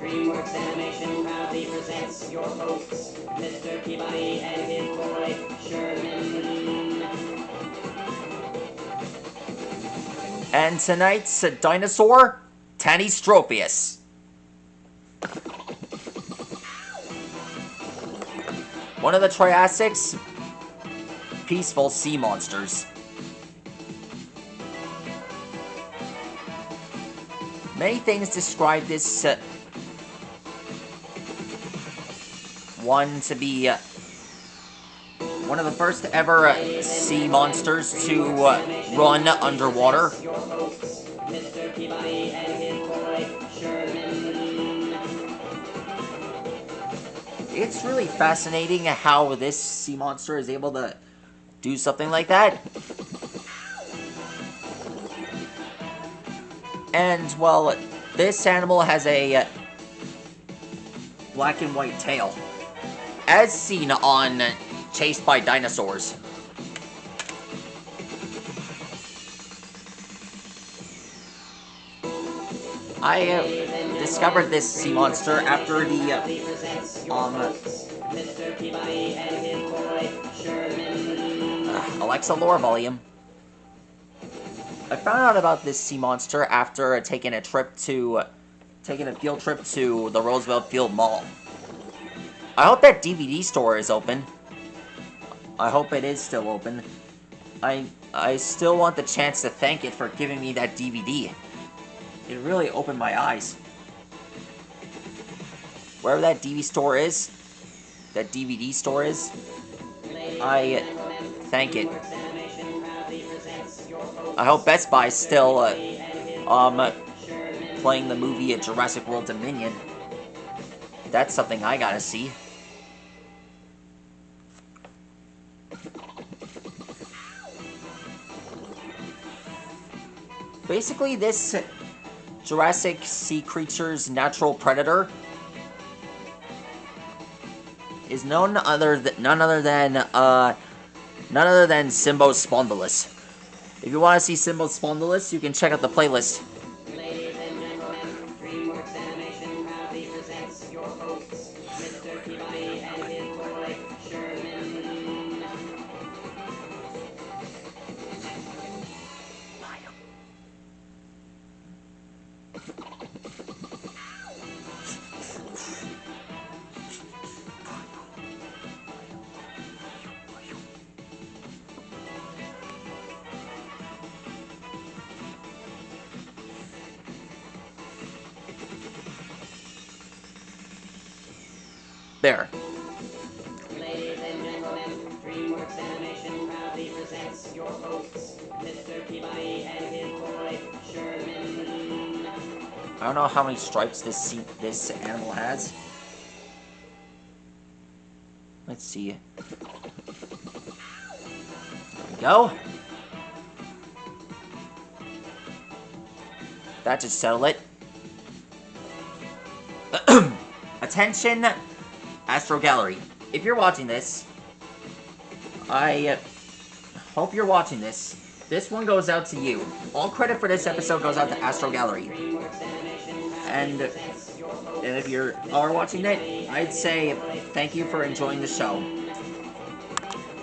DreamWorks Animation proudly presents your hosts, Mr. Peabody and his boy, Sherman. And tonight's dinosaur, Tanystropheus. One of the Triassic's peaceful sea monsters. Many things describe this one to be one of the first ever sea monsters to run underwater. It's really fascinating how this sea monster is able to do something like that. And, well, this animal has a black and white tail, as seen on Chased by Dinosaurs. I discovered this sea monster after the Alexa lore volume. I found out about this sea monster after taking a field trip to the Roosevelt Field Mall. I hope that DVD store is open. I hope it is still open. I still want the chance to thank it for giving me that DVD. It really opened my eyes. Wherever that DVD store is, I thank it. I hope Best Buy's still playing the movie Jurassic World Dominion. That's something I gotta see. Basically, this Jurassic sea creature's natural predator is none other than Symbospondylus. If you want to see Symbospondylus, you can check out the playlist. Ladies and gentlemen, DreamWorks Animation proudly presents your hosts, Mr. Peabody and his boy, Sherman. There. Ladies and gentlemen, DreamWorks Animation proudly presents your hosts, Mr. Peabody and his boy, Sherman. I don't know how many stripes this animal has. Let's see. There we go. That should settle it. Attention, Astro Gallery. If you're watching this, I hope you're watching this. This one goes out to you. All credit for this episode goes out to Astro Gallery. And if you are watching it, I'd say thank you for enjoying the show.